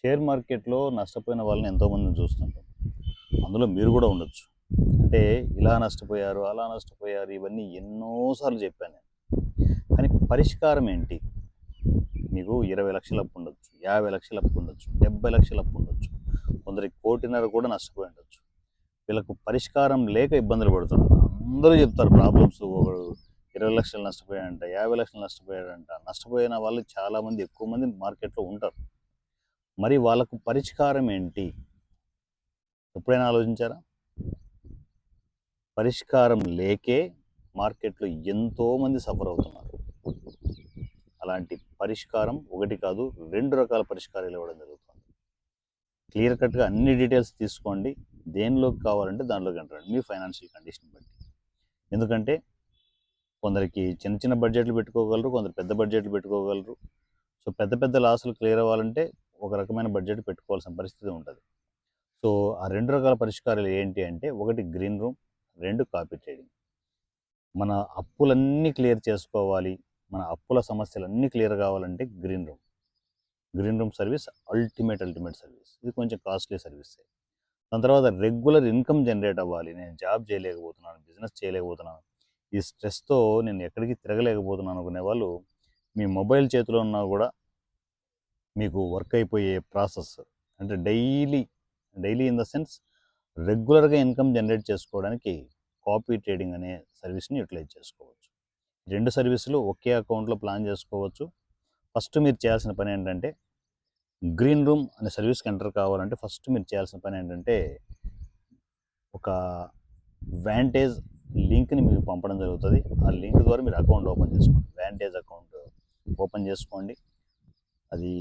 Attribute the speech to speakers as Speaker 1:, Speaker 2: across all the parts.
Speaker 1: Share మార్కెట్‌లో నష్టపోయిన వాళ్ళని ఎంతోమందిని చూస్తుంటాం. అందులో మీరు గూడా ఉండొచ్చు. అంటే ఇలా నష్టపోయారు, అలా నష్టపోయారు ఇవన్నీ ఎన్నో సార్లు చెప్పాను నేను. కానీ పరిష్కారం ఏంటి? మీకు 20,00,000 అప్పుండొచ్చు, 50,00,000 అప్పుండొచ్చు, 70,00,000 అప్పుండొచ్చు. కొందరికి 1,50,00,000 కూడా నష్టపోయి ఉండొచ్చు. వీళ్ళకు పరిష్కారం లేక ఇబ్బందులు పడుతున్నారు. అందరూ చెప్తారు ప్రాబ్లమ్స్. ఒకడు 20,00,000 నష్టపోయాడంట, 50,00,000 నష్టపోయాడంట. నష్టపోయిన వాళ్ళు చాలామంది ఎక్కువ మంది మార్కెట్‌లో ఉంటారు. మరి వాళ్ళకు పరిష్కారం ఏంటి? ఎప్పుడైనా ఆలోచించారా? పరిష్కారం లేకే మార్కెట్‌లో ఎంతోమంది సఫర్ అవుతున్నారు. అలాంటి పరిష్కారం ఒకటి కాదు, 2 రకాల పరిష్కారాలు ఇవ్వడం జరుగుతుంది. క్లియర్ కట్‌గా అన్ని డీటెయిల్స్ తీసుకోండి. దేనిలోకి కావాలంటే దానిలోకి ఎంటరండి. మీ ఫైనాన్షియల్ కండిషన్ బట్టి. ఎందుకంటే కొందరికి చిన్న చిన్న బడ్జెట్లు పెట్టుకోగలరు, కొందరు పెద్ద బడ్జెట్లు పెట్టుకోగలరు. సో పెద్ద పెద్ద లాసులు క్లియర్ అవ్వాలంటే ఒక రకమైన బడ్జెట్ పెట్టుకోవాల్సిన పరిస్థితి ఉంటది. సో ఆ 2 రకాల పరిష్కారాలు ఏంటి అంటే, ఒకటి గ్రీన్ రూమ్, 2 కాపీ ట్రేడింగ్. మన అప్పులన్నీ క్లియర్ చేసుకోవాలి, మన అప్పుల సమస్యలన్నీ క్లియర్ కావాలంటే green room. Green room service ultimate service. ఇది కొంచెం కాస్ట్లీ సర్వీసే. దాని తర్వాత రెగ్యులర్ ఇన్కమ్ జనరేట్ అవ్వాలి. నేను జాబ్ చేయలేకపోతున్నాను, బిజినెస్ చేయలేకపోతున్నాను, ఈ స్ట్రెస్‌తో నేను ఎక్కడికి తిరగలేకపోతున్నాను అనుకునే వాళ్ళు, మీ మొబైల్ చేతిలో ఉన్నా కూడా మీకు వర్క్ అయిపోయే ప్రాసెస్. అంటే డైలీ ఇన్ ద సెన్స్ రెగ్యులర్‌గా ఇన్కమ్ జనరేట్ చేసుకోవడానికి కాపీ ట్రేడింగ్ అనే సర్వీస్‌ని యూటిలైజ్ చేసుకోవచ్చు. 2 సర్వీసులు ఒకే అకౌంట్‌లో ప్లాన్ చేసుకోవచ్చు. ఫస్ట్ మీరు చేయాల్సిన పని ఏంటంటే, గ్రీన్ రూమ్ అనే సర్వీస్‌కి ఎంటర్ కావాలంటే ఫస్ట్ మీరు చేయాల్సిన పని ఏంటంటే, ఒక వాంటేజ్ లింక్‌ని మీకు పంపడం జరుగుతది. ఆ లింక్ ద్వారా మీరు అకౌంట్ ఓపెన్ చేసుకోండి. వాంటేజ్ అకౌంట్ ఓపెన్ చేసుకోండి. అది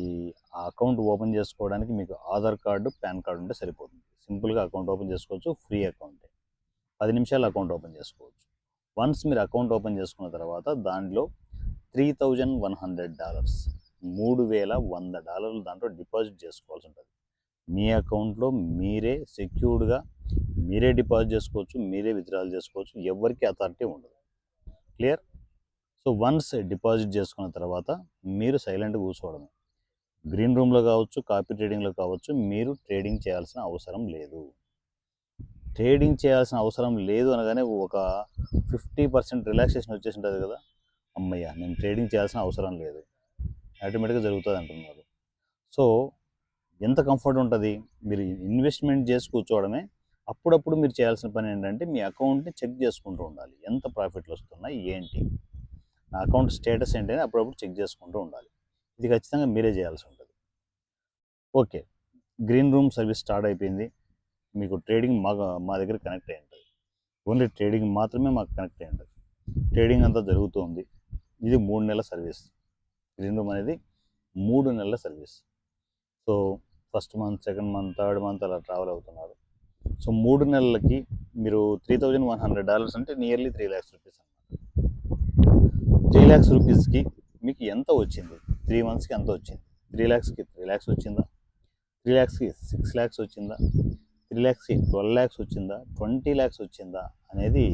Speaker 1: ఆ అకౌంట్ ఓపెన్ చేసుకోవడానికి మీకు ఆధార్ కార్డు, పాన్ కార్డ్ ఉంటే సరిపోతుంది. సింపుల్‌గా అకౌంట్ ఓపెన్ చేసుకోవచ్చు. ఫ్రీ అకౌంటే. 10 నిమిషాల్లో అకౌంట్ ఓపెన్ చేసుకోవచ్చు. వన్స్ మీరు అకౌంట్ ఓపెన్ చేసుకున్న తర్వాత దాంట్లో $3,100 $3,100 దాంట్లో డిపాజిట్ చేసుకోవాల్సి ఉంటుంది. మీ అకౌంట్లో మీరే సెక్యూర్డ్‌గా మీరే డిపాజిట్ చేసుకోవచ్చు, మీరే విత్‌డ్రాల్ చేసుకోవచ్చు. ఎవ్వరికీ అథారిటీ ఉండదు. క్లియర్? సో వన్స్ డిపాజిట్ చేసుకున్న తర్వాత మీరు సైలెంట్‌గా కూర్చోవడమే. గ్రీన్ రూమ్‌లో కావచ్చు, కాపీ ట్రేడింగ్‌లో కావచ్చు, మీరు ట్రేడింగ్ చేయాల్సిన అవసరం లేదు. ట్రేడింగ్ చేయాల్సిన అవసరం లేదు అనగానే ఒక 50% రిలాక్సేషన్ వచ్చేసి ఉంటుంది కదా! హమ్మయ్య! నేను ట్రేడింగ్ చేయాల్సిన అవసరం లేదు, ఆటోమేటిక్‌గా జరుగుతుంది అంటున్నారు. సో ఎంత కంఫర్ట్ ఉంటుంది? మీరు ఇన్వెస్ట్‌మెంట్ చేసి కూర్చోవడమే. అప్పుడప్పుడు మీరు చేయాల్సిన పని ఏంటంటే, మీ అకౌంట్‌ని చెక్ చేసుకుంటూ ఉండాలి. ఎంత ప్రాఫిట్లు వస్తున్నాయి? ఏంటి? నా అకౌంట్ స్టేటస్ ఏంటి అని అప్పుడప్పుడు చెక్ చేసుకుంటూ ఉండాలి. ఇది ఖచ్చితంగా మీరే చేయాల్సి ఉంటుంది. Okay. Green room service start అయిపోయింది. మీకు ట్రేడింగ్ మా దగ్గర కనెక్ట్ అయ్యి ఉంటుంది. ఓన్లీ ట్రేడింగ్ మాత్రమే మాకు కనెక్ట్ అయ్యి ఉంటుంది. ట్రేడింగ్ అంతా జరుగుతూ ఉంది. ఇది 3 నెలల సర్వీస్. గ్రీన్ రూమ్ అనేది 3 నెలల service. So first month, second month, third month అలా ట్రావెల్ అవుతున్నారు. సో 3 నెలలకి మీరు $3,100 అంటే నియర్లీ 3,00,000 రూపీస్ అన్నమాట. 3,00,000 రూపీస్‌కి మీకు ఎంత వచ్చింది? 3 మంత్స్‌కి ఎంత వచ్చింది? 3,00,000కి 3,00,000 వచ్చిందా? 3,00,000కి 6,00,000 వచ్చిందా? 3,00,000కి 12,00,000 వచ్చిందా? 20,00,000 వచ్చిందా? అనేది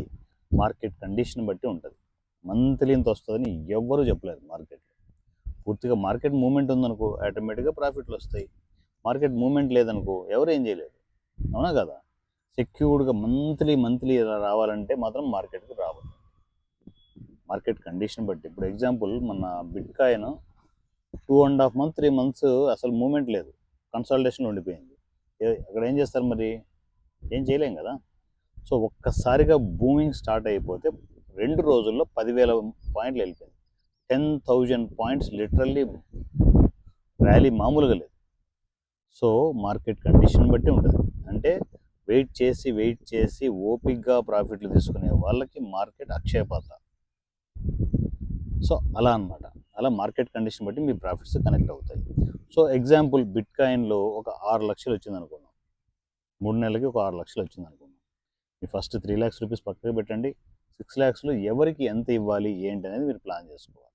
Speaker 1: మార్కెట్ కండిషన్ బట్టి ఉంటుంది. మంత్లీ ఇంత వస్తుందని ఎవ్వరూ చెప్పలేరు మార్కెట్‌లో. పూర్తిగా మార్కెట్ మూవ్‌మెంట్ ఉందనుకో ఆటోమేటిక్‌గా ప్రాఫిట్లు వస్తాయి. మార్కెట్ మూవ్‌మెంట్ లేదనుకో ఎవరు ఏం చేయలేరు. అవునా కదా? సెక్యూర్డ్‌గా మంత్లీ ఇలా రావాలంటే మాత్రం మార్కెట్‌కి రావాలి. మార్కెట్ కండిషన్ బట్టి. ఇప్పుడు ఎగ్జాంపుల్ మన బిట్‌కాయిన్ 2½ మంత్, 3 మంత్స్ అసలు మూవ్‌మెంట్ లేదు. కన్సాలిడేషన్‌లో ఉండిపోయింది. అక్కడ ఏం చేస్తారు మరి? ఏం చేయలేం కదా! సో ఒక్కసారిగా బూమింగ్ స్టార్ట్ అయిపోతే 2 రోజుల్లో 10,000 పాయింట్లు వెళ్ళిపోయింది. 10,000 పాయింట్స్ లిటరల్లీ ర్యాలీ మామూలుగా లేదు. సో మార్కెట్ కండిషన్ బట్టి ఉంటుంది. అంటే వెయిట్ చేసి ఓపిక్‌గా ప్రాఫిట్లు తీసుకునే వాళ్ళకి మార్కెట్ అక్షయపాత్ర. సో అలా అన్నమాట. అలా మార్కెట్ కండిషన్ బట్టి మీ ప్రాఫిట్స్ కనెక్ట్ అవుతాయి. సో ఎగ్జాంపుల్ బిట్‌కాయిన్‌లో ఒక 6,00,000 వచ్చిందనుకుందాం. 3 నెలలకి ఒక 6,00,000 వచ్చిందనుకుందాం. మీ ఫస్ట్ 3,00,000 రూపీస్ పక్కకు పెట్టండి. 6,00,000లో ఎవరికి ఎంత ఇవ్వాలి ఏంటి అనేది మీరు ప్లాన్ చేసుకోవాలి.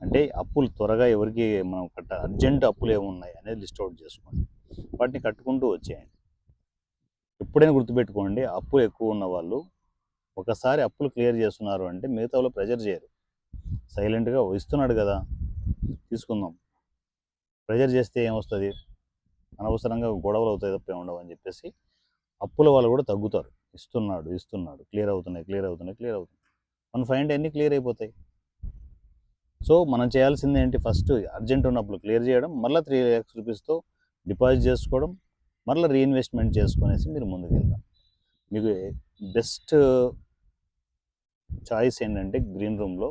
Speaker 1: అంటే అప్పులు త్వరగా ఎవరికి మనం కట్టాలి, అర్జెంట్ అప్పులు ఏమున్నాయి అనేది లిస్ట్ అవుట్ చేసుకోండి. వాటిని కట్టుకుంటూ వచ్చేయండి. ఎప్పుడైనా గుర్తుపెట్టుకోండి, అప్పులు ఎక్కువ ఉన్న వాళ్ళు ఒకసారి అప్పులు క్లియర్ చేస్తున్నారు అంటే మిగతా వాళ్ళు ప్రెజర్ చేయరు. సైలెంట్‌గా ఇస్తున్నాడు కదా తీసుకుందాం. ప్రెజర్ చేస్తే ఏమొస్తుంది? అనవసరంగా గొడవలు అవుతాయి తప్ప ఉండవు అని చెప్పేసి అప్పుల వాళ్ళు కూడా తగ్గుతారు. ఇస్తున్నాడు క్లియర్ అవుతున్నాయి. మన ఫైండ్ అన్నీ క్లియర్ అయిపోతాయి. సో మనం చేయాల్సింది ఏంటి, ఫస్ట్ అర్జెంట్ ఉన్నప్పుడు క్లియర్ చేయడం, మళ్ళీ 3 lakhs రూపీస్తో డిపాజిట్ చేసుకోవడం, మళ్ళీ రీఇన్వెస్ట్మెంట్ చేసుకునేసి మీరు ముందుకు వెళ్దాం. మీకు బెస్ట్ చాయిస్ ఏంటంటే గ్రీన్ రూమ్లో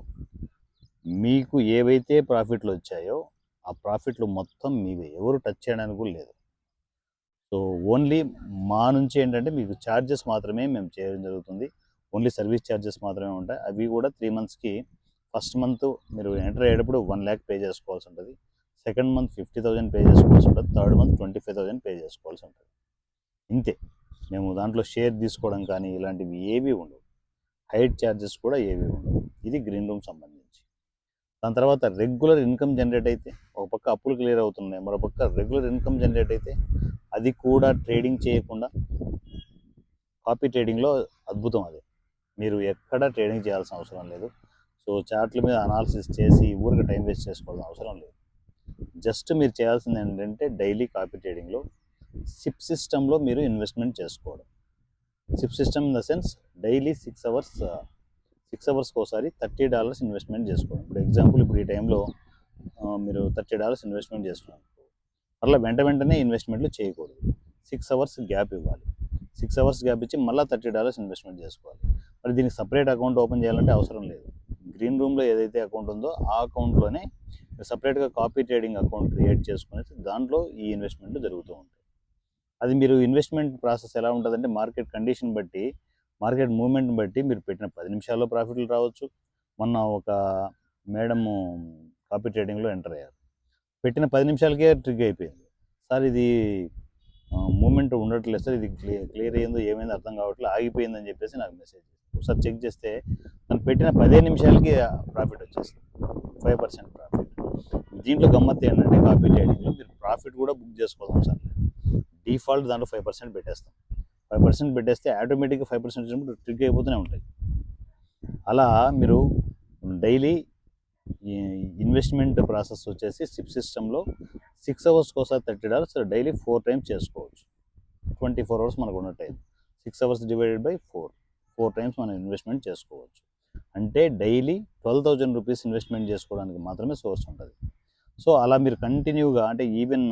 Speaker 1: మీకు ఏవైతే ప్రాఫిట్లు వచ్చాయో ఆ ప్రాఫిట్లు మొత్తం మీవే, ఎవరు టచ్ చేయడానికి కూడా లేదు. సో ఓన్లీ మా నుంచి ఏంటంటే మీకు ఛార్జెస్ మాత్రమే మేము చేయడం జరుగుతుంది. ఓన్లీ సర్వీస్ ఛార్జెస్ మాత్రమే ఉంటాయి. అవి కూడా 3 monthsకి ఫస్ట్ మంత్ మీరు ఎంటర్ అయ్యేటప్పుడు 1 lakh పే చేసుకోవాల్సి ఉంటుంది. సెకండ్ మంత్ 50,000 పే చేసుకోవాల్సి ఉంటుంది. థర్డ్ మంత్ 25,000 పే చేసుకోవాల్సి ఉంటుంది. ఇంతే. మేము దాంట్లో షేర్ తీసుకోవడం కానీ ఇలాంటివి ఏవి ఉండవు. హైట్ ఛార్జెస్ కూడా ఏవి ఉండవు. ఇది గ్రీన్ రూమ్ సంబంధించి. దాని తర్వాత రెగ్యులర్ ఇన్కమ్ జనరేట్ అయితే, ఒక పక్క అప్పులు క్లియర్ అవుతున్నాయి, మరో పక్క రెగ్యులర్ ఇన్కమ్ జనరేట్ అయితే, అది కూడా ట్రేడింగ్ చేయకుండా కాపీ ట్రేడింగ్లో అద్భుతం అది. మీరు ఎక్కడ ట్రేడింగ్ చేయాల్సిన అవసరం లేదు. సో చార్ట్ల మీద అనాలిసిస్ చేసి ఊరికి టైం వేస్ట్ చేసుకోవాల్సిన అవసరం లేదు. జస్ట్ మీరు చేయాల్సింది ఏంటంటే డైలీ కాపీ ట్రేడింగ్లో సిప్ సిస్టంలో మీరు ఇన్వెస్ట్మెంట్ చేసుకోవడం. SIP system in the sense daily 6 అవర్స్కి ఒకసారి $30 ఇన్వెస్ట్మెంట్ చేసుకోవడం. ఇప్పుడు ఎగ్జాంపుల్ ఇప్పుడు ఈ టైంలో మీరు $30 ఇన్వెస్ట్మెంట్ చేస్తున్నారు, మళ్ళీ వెంటనే ఇన్వెస్ట్మెంట్లు చేయకూడదు. 6 అవర్స్ గ్యాప్ ఇవ్వాలి. 6 అవర్స్ గ్యాప్ ఇచ్చి మళ్ళీ $30 ఇన్వెస్ట్మెంట్ చేసుకోవాలి. మరి దీనికి సపరేట్ అకౌంట్ ఓపెన్ చేయాలంటే అవసరం లేదు. గ్రీన్ రూమ్లో ఏదైతే అకౌంట్ ఉందో ఆ అకౌంట్లోనే సపరేట్గా కాపీ ట్రేడింగ్ అకౌంట్ క్రియేట్ చేసుకుని దాంట్లో ఈ ఇన్వెస్ట్మెంట్ జరుగుతూ ఉంటాయి. అది మీరు ఇన్వెస్ట్మెంట్ ప్రాసెస్ ఎలా ఉంటుందంటే మార్కెట్ కండిషన్ బట్టి, మార్కెట్ మూవ్మెంట్ని బట్టి మీరు పెట్టిన 10 నిమిషాల్లో ప్రాఫిట్లు రావచ్చు. మొన్న ఒక మేడము కాపీ ట్రేడింగ్లో ఎంటర్ అయ్యారు. పెట్టిన 10 నిమిషాలకే ట్రిగ్ అయిపోయింది. సార్ ఇది మూమెంట్ ఉండట్లేదు సార్, ఇది క్లియర్ అయ్యిందో ఏమైందో అర్థం కావట్లేదు, ఆగిపోయిందని చెప్పేసి నాకు మెసేజ్. ఒకసారి చెక్ చేస్తే తను పెట్టిన 15 నిమిషాలకి ప్రాఫిట్ వచ్చేసింది, 5% ప్రాఫిట్. దీంట్లో గమ్మత్తు ఏంటంటే కాపీ ట్రేడింగ్లో మీరు ప్రాఫిట్ కూడా బుక్ చేసుకోవడం సార్, డిఫాల్ట్ దాంట్లో 5% పెట్టేస్తాం. 5% పెట్టేస్తే ఆటోమేటిక్గా 5% వచ్చినప్పుడు ట్రిగ్ అయిపోతూనే ఉంటాయి. అలా మీరు డైలీ ఇన్వెస్ట్మెంట్ ప్రాసెస్ వచ్చేసి సిప్ సిస్టంలో 6 అవర్స్కి ఒకసారి $30 డైలీ 4 times చేసుకోవచ్చు. 24 hours మనకు ఉన్నట్టయితే 6 hours డివైడెడ్ బై 4 times మనం ఇన్వెస్ట్మెంట్ చేసుకోవచ్చు. అంటే డైలీ 12,000 రూపీస్ ఇన్వెస్ట్మెంట్ చేసుకోవడానికి మాత్రమే సోర్స్ ఉంటుంది. సో అలా మీరు కంటిన్యూగా, అంటే ఈవెన్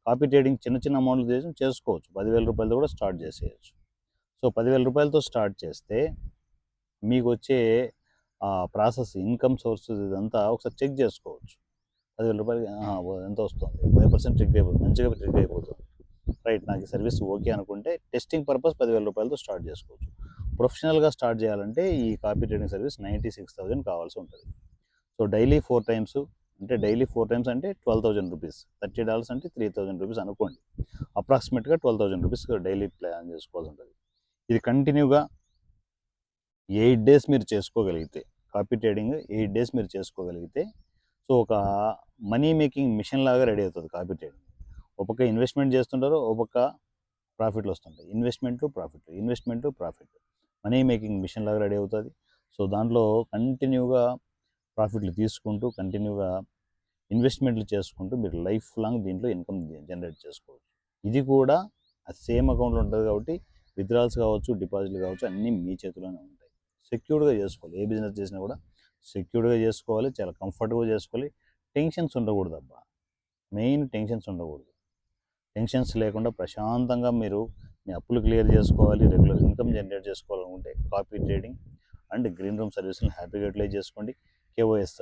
Speaker 1: కాపీ ట్రేడింగ్ చిన్న అమౌంట్లు చేసుకోవచ్చు. 10,000 రూపాయలతో కూడా స్టార్ట్ చేసేయచ్చు. సో 10,000 రూపాయలతో స్టార్ట్ చేస్తే మీకు వచ్చే ప్రాసెస్, ఇన్కమ్ సోర్సెస్ ఇదంతా ఒకసారి చెక్ చేసుకోవచ్చు. 10,000 రూపాయలకి ఎంత వస్తుంది, 5% ట్రిగ్ అయిపోతుంది, మంచిగా ట్రిగ్ అయిపోతుంది. రైట్, నాకు ఈ సర్వీస్ ఓకే అనుకుంటే టెస్టింగ్ పర్పస్ 10,000 రూపాయలతో స్టార్ట్ చేసుకోవచ్చు. ప్రొఫెషనల్గా స్టార్ట్ చేయాలంటే ఈ కాపీ ట్రేడింగ్ సర్వీస్ 96,000 కావాల్సి ఉంటుంది. సో డైలీ 4 times అంటే డైలీ 4 times అంటే 12,000 రూపీస్, $30 అంటే 3,000 రూపీస్ అనుకోండి. అప్రాక్సిమేట్గా 12,000 రూపీస్ డైలీ ప్లాన్ చేసుకోవాల్సి ఉంటుంది. ఇది కంటిన్యూగా 8 days మీరు చేసుకోగలిగితే, కాపీ ట్రేడింగ్ 8 days మీరు చేసుకోగలిగితే, సో ఒక మనీ మేకింగ్ మిషన్ లాగా రెడీ అవుతుంది కాపీ ట్రేడింగ్. ఒక పక్క ఇన్వెస్ట్మెంట్ చేస్తుంటారు, ఒక పక్క ప్రాఫిట్లు వస్తుంటాయి. Investment profit money making machine లాగా రెడీ అవుతుంది. సో దాంట్లో కంటిన్యూగా ప్రాఫిట్లు తీసుకుంటూ, కంటిన్యూగా ఇన్వెస్ట్మెంట్లు చేసుకుంటూ మీరు లైఫ్ లాంగ్ దీంట్లో ఇన్కమ్ జనరేట్ చేసుకోవచ్చు. ఇది కూడా సేమ్ అకౌంట్లో ఉంటుంది కాబట్టి విత్డ్రాల్స్ కావచ్చు, డిపాజిట్లు కావచ్చు, అన్నీ మీ చేతిలోనే ఉంటాయి. సెక్యూర్డ్గా చేసుకోవాలి. ఏ బిజినెస్ చేసినా కూడా సెక్యూర్డ్గా చేసుకోవాలి, చాలా కంఫర్ట్గా చేసుకోవాలి. టెన్షన్స్ ఉండకూడదు అబ్బా, మెయిన్ టెన్షన్స్ ఉండకూడదు. టెన్షన్స్ లేకుండా ప్రశాంతంగా మీరు మీ అప్పులు క్లియర్ చేసుకోవాలి, రెగ్యులర్ ఇన్కమ్ జనరేట్ చేసుకోవాలనుకుంటే copy trading and green room సర్వీస్ని హ్యాపీగా యూటిలైజ్ చేసుకోండి. KOS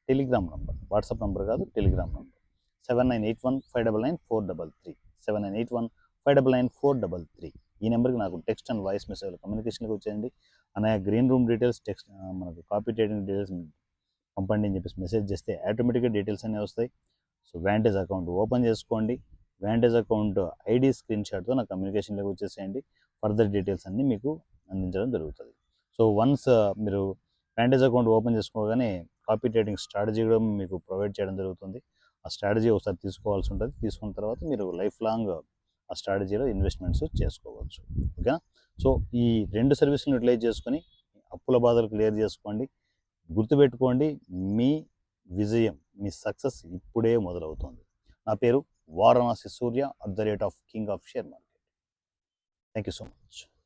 Speaker 1: Telegram number, WhatsApp number కాదు, టెలిగ్రామ్ నంబర్ 7981599433 7981599433. ఈ నెంబర్కి నాకు టెక్స్ట్ అండ్ వాయిస్ మెసేజ్ కమ్యూనికేషన్కి వచ్చేయండి. అన్నయ్య గ్రీన్ రూమ్ డీటెయిల్స్ టెక్స్ట్, మనకు కాపీ ట్రేడింగ్ డీటెయిల్స్ పంపండి అని చెప్పేసి మెసేజ్ చేస్తే ఆటోమేటిక్గా డీటెయిల్స్ అన్నీ వస్తాయి. సో వ్యాంటేజ్ అకౌంట్ ఓపెన్ చేసుకోండి. వ్యాంటేజ్ అకౌంట్ ID స్క్రీన్ షాట్తో నా కమ్యూనికేషన్లోకి వచ్చేసేయండి. ఫర్దర్ డీటెయిల్స్ అన్నీ మీకు అందించడం జరుగుతుంది. సో వన్స్ మీరు వ్యాంటేజ్ అకౌంట్ ఓపెన్ చేసుకోగానే కాపీ ట్రేడింగ్ స్ట్రాటజీ కూడా మీకు ప్రొవైడ్ చేయడం జరుగుతుంది. ఆ స్ట్రాటజీ ఒకసారి తీసుకోవాల్సి ఉంటుంది. తీసుకున్న తర్వాత మీరు లైఫ్ లాంగ్ ఆ స్ట్రాటజీలో ఇన్వెస్ట్మెంట్స్ చేసుకోవచ్చు. ఓకేనా? సో ఈ 2 సర్వీసులను యూటిలైజ్ చేసుకొని అప్పుల బాధలు క్లియర్ చేసుకోండి. గుర్తుపెట్టుకోండి, మీ విజయం, మీ సక్సెస్ ఇప్పుడే మొదలవుతుంది. నా పేరు వారణాసి సూర్య @king of share market. Thank you so much.